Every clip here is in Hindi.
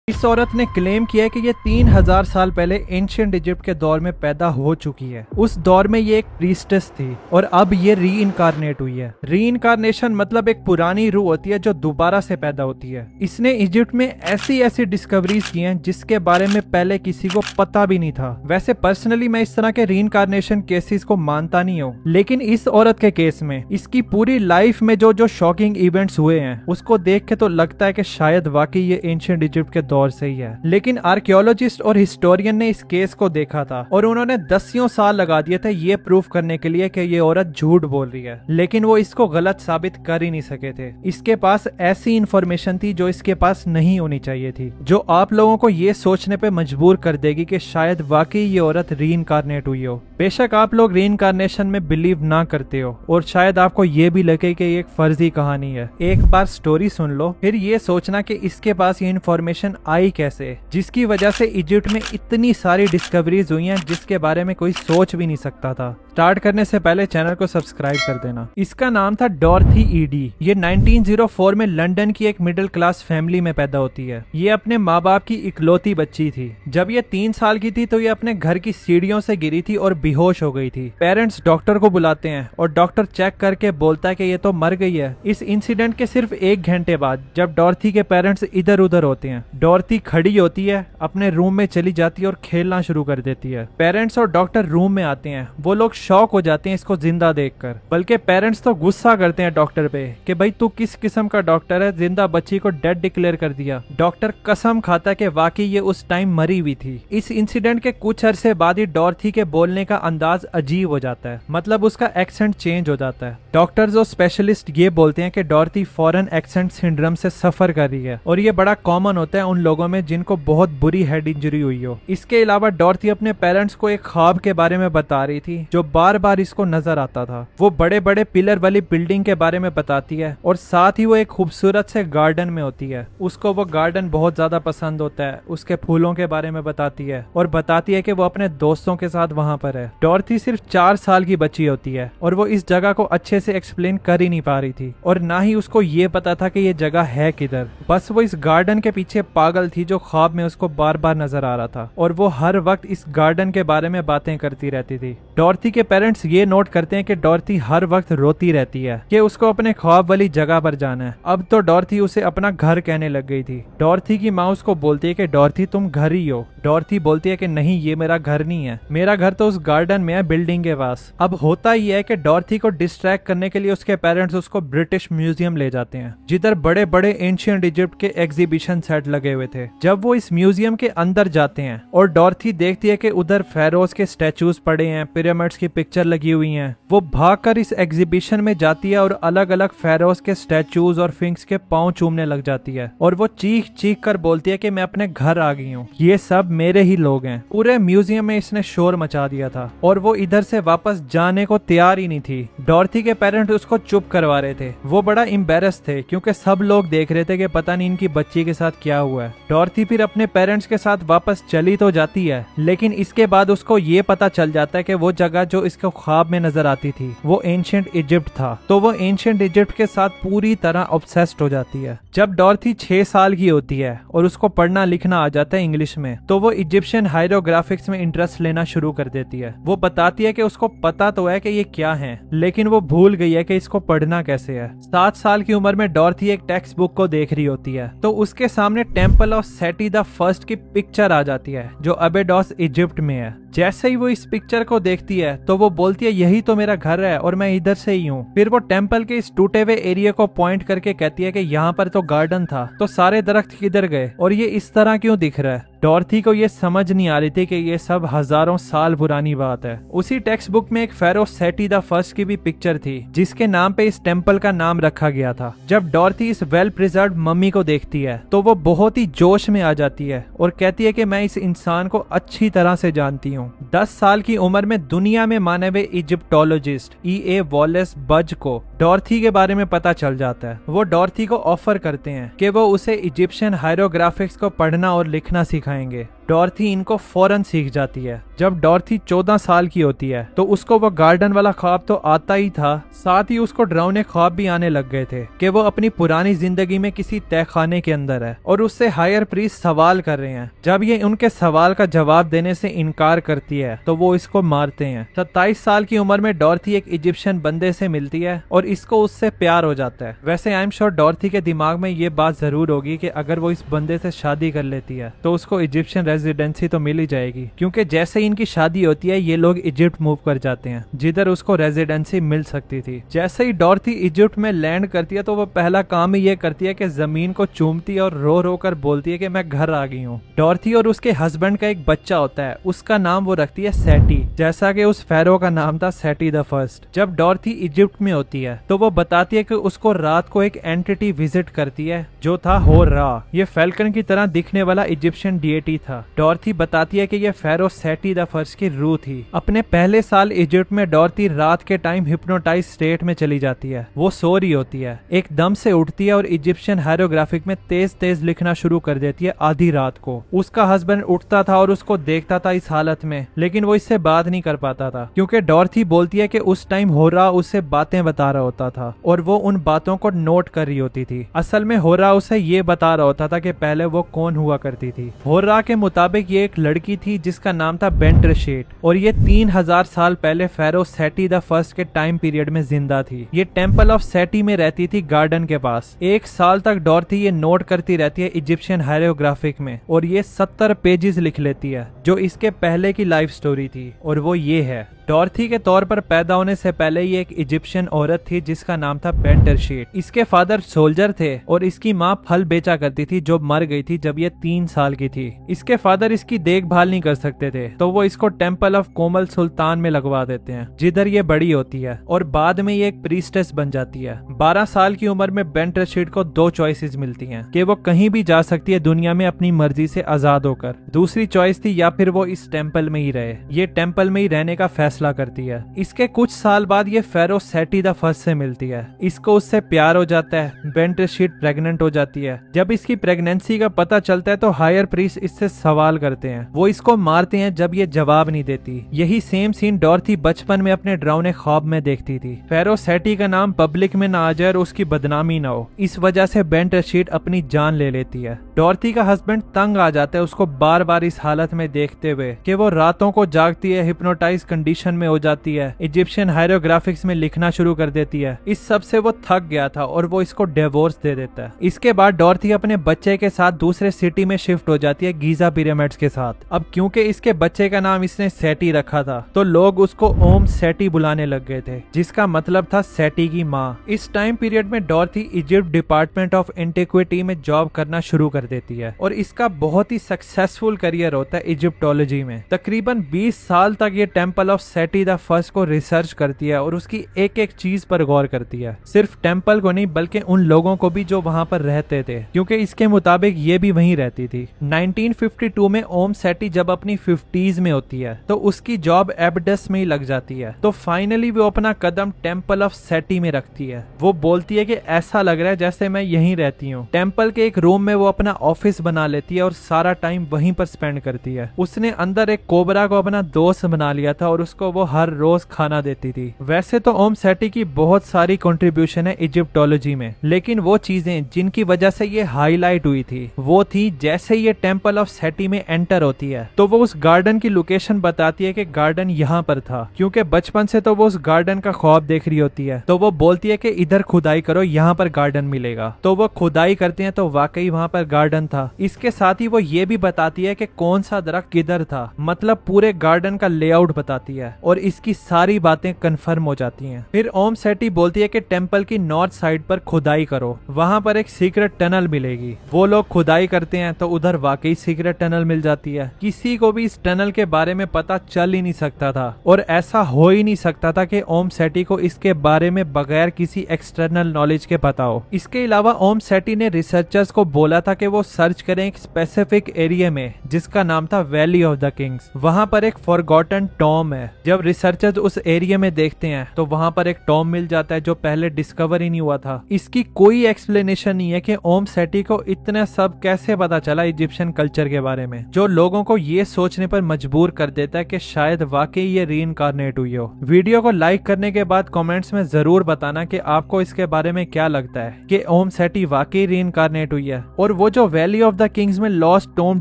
इस औरत ने क्लेम किया है कि ये 3000 साल पहले एंशिएंट इजिप्ट के दौर में पैदा हो चुकी है। उस दौर में ये एक प्रीस्टेस थी और अब ये री इनकारनेट हुई है। री इनकारनेशन मतलब एक पुरानी रूह होती है जो दोबारा से पैदा होती है। इसने इजिप्ट में ऐसी ऐसी डिस्कवरीज की हैं जिसके बारे में पहले किसी को पता भी नहीं था। वैसे पर्सनली मैं इस तरह के री इनकारनेशन केसेस को मानता नहीं हूँ, लेकिन इस औरत के केस में इसकी पूरी लाइफ में जो शॉकिंग इवेंट्स हुए हैं उसको देख के तो लगता है कि शायद वाकई ये एंशिएंट इजिप्ट के दौर से ही है। लेकिन आर्कियोलॉजिस्ट और हिस्टोरियन ने इस केस को देखा था और उन्होंने दसियों साल लगा दिए थे ये प्रूफ करने के लिए कि ये औरत झूठ बोल रही है, लेकिन वो इसको गलत साबित कर ही नहीं सके थे। इसके पास ऐसी इंफॉर्मेशन थी जो इसके पास नहीं होनी चाहिए थी, जो आप लोगों को ये सोचने पे मजबूर कर देगी कि शायद वाकई ये औरत री इनकारनेट हुई हो। बेशक आप लोग री इनकारनेशन में बिलीव ना करते हो और शायद आपको ये भी लगे कि ये एक फर्जी कहानी है। एक बार स्टोरी सुन लो, फिर ये सोचना कि इसके पास ये इन्फॉर्मेशन आई कैसे, जिसकी वजह से इजिप्ट में इतनी सारी डिस्कवरीज हुई हैं जिसके बारे में कोई सोच भी नहीं सकता था। स्टार्ट करने से पहले चैनल को सब्सक्राइब कर देना। इसका नाम था डॉर्थी ईडी। ये 1904 में लंदन की एक मिडिल क्लास फैमिली में पैदा होती है। ये अपने माँ बाप की इकलौती बच्ची थी। जब ये 3 साल की थी तो ये अपने घर की सीढ़ियों से गिरी थी और बेहोश हो गई थी। पेरेंट्स डॉक्टर को बुलाते हैं और डॉक्टर चेक करके बोलता है कि ये तो मर गई है। इस इंसिडेंट के सिर्फ 1 घंटे बाद जब डॉर्थी के पेरेंट्स इधर उधर होते हैं, डॉर्थी खड़ी होती है, अपने रूम में चली जाती है और खेलना शुरू कर देती है। पेरेंट्स और डॉक्टर रूम में आते हैं। वो लोग शॉक हो जाते हैं इसको जिंदा देखकर, बल्कि पेरेंट्स तो गुस्सा करते हैं डॉक्टर पे कि भाई तू किस किस्म का डॉक्टर है, जिंदा बच्ची को डेड डिक्लेयर कर दिया। डॉक्टर कसम खाता है कि वाकई ये उस टाइम मरी हुई थी। इस इंसिडेंट के कुछ अरसे बाद ही डॉर्थी के बोलने का अंदाज अजीब हो जाता है, मतलब उसका एक्सेंट चेंज हो जाता है। डॉक्टर्स और स्पेशलिस्ट ये बोलते हैं कि डॉर्थी फॉरेन एक्सेंट सिंड्रोम से सफर कर रही है और ये बड़ा कॉमन होता है उन लोगों में जिनको बहुत बुरी हेड इंजरी हुई हो। इसके अलावा डॉर्थी अपने पेरेंट्स को एक ख्वाब के बारे में बता रही थी जो बार बार इसको नजर आता था। वो बड़े बड़े पिलर वाली बिल्डिंग के बारे में बताती है और साथ ही वो एक खूबसूरत से गार्डन में होती है। उसको वो गार्डन बहुत ज्यादा पसंद होता है। उसके फूलों के बारे में बताती है और बताती है कि वो अपने दोस्तों के साथ वहां पर है। डॉर्थी सिर्फ 4 साल की बच्ची होती है और वो इस जगह को अच्छे से एक्सप्लेन कर ही नहीं पा रही थी और ना ही उसको ये पता था कि ये जगह है किधर। बस वो इस गार्डन के पीछे पागल थी जो ख्वाब में उसको बार बार नजर आ रहा था और वो हर वक्त इस गार्डन के बारे में बातें करती रहती थी। डॉर्थी के पेरेंट्स ये नोट करते हैं कि डॉर्थी हर वक्त रोती रहती है कि उसको अपने ख्वाब वाली जगह पर जाना है। अब तो डॉर्थी उसे अपना घर कहने लग गई थी। डॉर्थी की माँ उसको बोलती है कि डॉर्थी तुम घर ही हो। डॉर्थी बोलती है कि नहीं, ये मेरा घर नहीं है, मेरा घर तो उस गार्डन में है, बिल्डिंग के पास। अब होता ही है कि डॉर्थी को डिस्ट्रैक्ट करने के लिए उसके पेरेंट्स उसको ब्रिटिश म्यूजियम ले जाते हैं जिधर बड़े बड़े एंशिएंट इजिप्ट के एग्जीबिशन सेट लगे हुए थे। जब वो इस म्यूजियम के अंदर जाते हैं और डॉर्थी देखती है कि उधर फेरोज के स्टैचूज पड़े हैं, पिरामिड्स की पिक्चर लगी हुई हैं, वो भागकर इस एग्जीबिशन में जाती है और अलग अलग फेरोज के स्टैचूज और फिंक्स के पांव चूमने लग जाती है और वो चीख चीख कर बोलती है कि मैं अपने घर आ गई हूँ, ये सब मेरे ही लोग हैं। पूरे म्यूजियम में इसने शोर मचा दिया था और वो इधर से वापस जाने को तैयार ही नहीं थी। डॉर्थी के पेरेंट्स उसको चुप करवा रहे थे। वो बड़ा एम्बेरस थे क्योंकि सब लोग देख रहे थे कि पता नहीं इनकी बच्ची के साथ क्या हुआ है। डॉर्थी फिर अपने पेरेंट्स के साथ वापस चली तो जाती है, लेकिन इसके बाद उसको ये पता चल जाता है कि वो जगह जो इसको ख्वाब में नजर आती थी वो एंशिएंट इजिप्ट था। तो वो एंशिएंट इजिप्ट के साथ पूरी तरह ऑब्सेस्ड हो जाती है। जब डॉर्थी 6 साल की होती है और उसको पढ़ना लिखना आ जाता है इंग्लिश में, तो वो इजिप्शियन हायरोग्राफिक्स में इंटरेस्ट लेना शुरू कर देती है। वो बताती है कि उसको पता तो है कि ये क्या है, लेकिन वो भूल गई है कि इसको पढ़ना कैसे है। 7 साल की उम्र में डॉर्थी एक टेक्स्ट बुक को देख रही होती है तो उसके सामने टेम्पल ऑफ सेटी द फर्स्ट की पिक्चर आ जाती है जो अबेडोस इजिप्ट में है। जैसे ही वो इस पिक्चर को देखती है तो वो बोलती है यही तो मेरा घर है और मैं इधर से ही हूँ। फिर वो टेम्पल के इस टूटे हुए एरिया को पॉइंट करके कहती है कि यहाँ पर तो गार्डन था, तो सारे दरख्त किधर गए और ये इस तरह क्यों दिख रहा है। डॉर्थी को ये समझ नहीं आ रही थी कि ये सब हजारों साल पुरानी बात है। उसी टेक्स्ट बुक में एक फेरो सेटी द फर्स्ट की भी पिक्चर थी जिसके नाम पे इस टेम्पल का नाम रखा गया था। जब डॉर्थी इस वेल प्रिजर्व्ड मम्मी को देखती है तो वो बहुत ही जोश में आ जाती है और कहती है कि मैं इस इंसान को अच्छी तरह से जानती हूँ। 10 साल की उम्र में दुनिया में माने हुए इजिप्टोलॉजिस्ट E.A. वॉलेस बज को डॉर्थी के बारे में पता चल जाता है। वो डॉर्थी को ऑफर करते हैं कि वो उसे इजिप्शियन हायरोग्राफिक्स को पढ़ना और लिखना सिखाएंगे। डॉर्थी इनको फौरन सीख जाती है। जब डॉर्थी 14 साल की होती है तो उसको वो गार्डन वाला ख्वाब तो आता ही था, साथ ही उसको डरावने ख्वाब भी आने लग गए थे कि वो अपनी पुरानी जिंदगी में किसी तहखाने के अंदर है और उससे हायर प्रीस्ट सवाल कर रहे हैं। जब ये उनके सवाल का जवाब देने से इनकार करती है तो वो इसको मारते हैं। 27 साल की उम्र में डॉर्थी एक इजिप्शियन बंदे से मिलती है और इसको उससे प्यार हो जाता है। वैसे आई एम श्योर डॉर्थी के दिमाग में ये बात जरूर होगी कि अगर वो इस बंदे से शादी कर लेती है तो उसको इजिप्शियन रेजिडेंसी तो मिल ही जाएगी, क्योंकि जैसे ही इनकी शादी होती है ये लोग इजिप्ट मूव कर जाते हैं जिधर उसको रेजिडेंसी मिल सकती थी। जैसे ही डॉर्थी इजिप्ट में लैंड करती है तो वो पहला काम ही ये करती है कि जमीन को चूमती है और रो रो कर बोलती है कि मैं घर आ गई हूँ। डॉर्थी और उसके हस्बैंड का एक बच्चा होता है, उसका नाम वो रखती है सेटी, जैसा कि उस फेरो का नाम था सेटी द फर्स्ट। जब डॉर्थी इजिप्ट में होती है तो वो बताती है कि उसको रात को एक एंटिटी विजिट करती है जो था होरा। ये फैल्कन की तरह दिखने वाला इजिप्शियन डीएटी था। डॉर्थी बताती है कि ये फेरो सेटी द फर्स्ट की रूह थी। अपने पहले साल इजिप्ट में डॉर्थी रात के टाइम हिप्नोटाइज स्टेट में चली जाती है। वो सो रही होती है, एकदम से उठती है और इजिप्शियन हायरोग्राफिक में तेज तेज लिखना शुरू कर देती है आधी रात को। उसका हस्बैंड उठता था और उसको देखता था इस हालत में, लेकिन वो इससे बात नहीं कर पाता था क्योंकि डॉर्थी बोलती है कि उस टाइम होरा उससे बातें बता रहा होता था और वो उन बातों को नोट कर रही होती थी। असल में होरा उसे ये बता रहा होता था कि पहले वो कौन हुआ करती थी। होरा के मुताबिक ये एक लड़की थी जिसका नाम था बेंट्रेशेट और ये 3000 साल पहले फेरो सेटी द फर्स्ट के टाइम पीरियड में जिंदा थी। ये टेम्पल ऑफ सेटी में रहती थी गार्डन के पास। 1 साल तक डॉर्थी ये नोट करती रहती है इजिप्शियन हायरोग्राफिक में और ये 70 पेजेस लिख लेती है जो इसके पहले की लाइफ स्टोरी थी और वो ये है। डॉर्थी के तौर पर पैदा होने से पहले ये एक इजिप्शियन औरत थी जिसका नाम था बेंटरशीट। इसके फादर सोल्जर थे और इसकी माँ फल बेचा करती थी जो मर गई थी जब ये 3 साल की थी। इसके फादर इसकी देखभाल नहीं कर सकते थे तो वो इसको टेम्पल ऑफ कोमल सुल्तान में लगवा देते हैं जिधर ये बड़ी होती है और बाद में ये एक प्रीस्टेस बन जाती है। 12 साल की उम्र में बेंटरशीट को 2 चॉइसेस मिलती हैं कि वो कहीं भी जा सकती है दुनिया में अपनी मर्जी से आजाद होकर। दूसरी चॉइस थी या फिर वो इस टेम्पल में ही रहे। ये टेम्पल में ही रहने का फैसला करती है। इसके कुछ साल बाद ये फेरो सेटी द फर्स्ट से मिलती है। इसको उससे प्यार हो जाता है। बेंटरशीट प्रेग्नेंट हो जाती है। जब इसकी प्रेगनेंसी का पता चलता है तो हायर प्रीस्ट इससे सवाल करते हैं। वो इसको मारते हैं जब ये जवाब नहीं देती। यही सेम सीन डॉर्थी बचपन में अपने डरावने ख्वाब में देखती थी। फेरो सेटी का नाम पब्लिक में ना आ जाए और उसकी बदनामी ना हो, इस वजह से बेंटरशीट अपनी जान ले लेती है। डॉर्थी का हस्बैंड तंग आ जाता है उसको बार बार इस हालत में देखते हुए कि वो रातों को जागती है, हिप्नोटाइज कंडीशन में हो जाती है, इजिप्शियन हायरोग्राफिक्स में लिखना शुरू कर देती है। इस सब से वो थक गया था और वो इसको डिवोर्स दे देता है। इसके बाद डॉर्थी अपने बच्चे के साथ दूसरे सिटी में शिफ्ट हो जाती है गीजा पिरामिड्स के साथ। अब क्योंकि इसके बच्चे का नाम इसने सेटी रखा था तो लोग उसको ओम सेटी बुलाने लग गए थे जिसका मतलब था सेटी की माँ। इस टाइम पीरियड में डॉर्थी इजिप्ट डिपार्टमेंट ऑफ एंटिक्विटी में जॉब करना शुरू कर देती है और इसका बहुत ही सक्सेसफुल करियर होता है इजिप्टोलॉजी में। तकरीबन 20 साल तक ये टेम्पल ऑफ सेटी द फर्स्ट को रिसर्च करती है और उसकी एक एक चीज पर गौर करती है। सिर्फ टेम्पल को नहीं बल्कि उन लोगों को भी जो वहाँ पर रहते थे, क्योंकि इसके मुताबिक ये भी वहीं रहती थी। 1952 में ओम सेटी जब अपनी 50s में होती है तो उसकी जॉब एबडस में ही लग जाती है। तो फाइनली वो अपना कदम टेम्पल ऑफ सेटी में रखती है। वो बोलती है कि ऐसा लग रहा है जैसे मैं यहीं रहती हूँ। टेम्पल के एक रूम में वो अपना ऑफिस बना लेती है और सारा टाइम वहीं पर स्पेंड करती है। उसने अंदर एक कोबरा को अपना दोस्त बना लिया था और उसको वो हर रोज खाना देती थी। वैसे तो ओम सेटी की बहुत सारी कंट्रीब्यूशन है इजिप्टोलॉजी में, लेकिन वो चीजें जिनकी वजह से ये हाईलाइट हुई थी वो थी जैसे ये टेम्पल ऑफ सेटी में एंटर होती है तो वो उस गार्डन की लोकेशन बताती है कि गार्डन यहाँ पर था, क्योंकि बचपन से तो वो उस गार्डन का ख्वाब देख रही होती है। तो वो बोलती है कि इधर खुदाई करो, यहाँ पर गार्डन मिलेगा। तो वो खुदाई करते हैं तो वाकई वहाँ पर गार्डन था। इसके साथ ही वो ये भी बताती है कि कौन सा दरख्त किधर था, मतलब पूरे गार्डन का लेआउट बताती है और इसकी सारी बातें कंफर्म हो जाती हैं। फिर ओम सेटी बोलती है कि टेम्पल की नॉर्थ साइड पर खुदाई करो, वहां पर एक सीक्रेट टनल मिलेगी। वो लोग खुदाई करते हैं तो उधर वाकई सीक्रेट टनल मिल जाती है। किसी को भी इस टनल के बारे में पता चल ही नहीं सकता था और ऐसा हो ही नहीं सकता था कि ओम सेटी को इसके बारे में बगैर किसी एक्सटर्नल नॉलेज के पता हो। इसके अलावा ओम सेटी ने रिसर्चर्स को बोला था कि वो सर्च करें एक स्पेसिफिक एरिया में जिसका नाम था वैली ऑफ द किंग्स। वहां पर एक फॉरगॉटन टॉम है जब रिसर्चर्स उस एरिया में देखते हैं तो वहां पर एक टॉम मिल जाता है जो पहले डिस्कवर ही नहीं हुआ था। इसकी कोई एक्सप्लेनेशन नहीं है कि ओम सेठी को इतना सब कैसे पता चला इजिप्शियन कल्चर के बारे में, जो लोगों को ये सोचने पर मजबूर कर देता है कि शायद वाकई ये रीइंकार्नेट हुई हो। वीडियो को लाइक करने के बाद कमेंट्स में जरूर बताना कि आपको इसके बारे में क्या लगता है कि ओम सेठी वाकई रीइंकार्नेट हुई है। और वो जो वैली ऑफ द किंग्स में लॉस्ट टॉम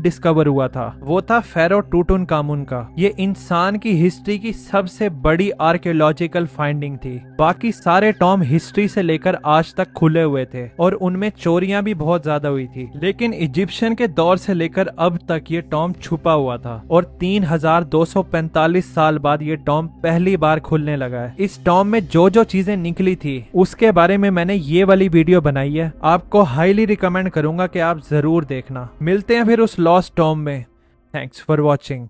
डिस्कवर हुआ था वो था फेरो टूटनखामुन का। ये इंसान की हिस्ट्री की सबसे बड़ी आर्कियोलॉजिकल फाइंडिंग थी। बाकी सारे टॉम हिस्ट्री से लेकर आज तक खुले हुए थे और उनमें चोरियां भी बहुत ज्यादा हुई थी, लेकिन इजिप्शियन के दौर से लेकर अब तक ये टॉम छुपा हुआ था और 3245 साल बाद ये टॉम पहली बार खुलने लगा है। इस टॉम में जो जो चीजें निकली थी उसके बारे में मैंने ये वाली वीडियो बनाई है, आपको हाईली रिकमेंड करूंगा कि आप जरूर देखना। मिलते हैं फिर उस लॉस्ट टॉम में। Thanks for watching.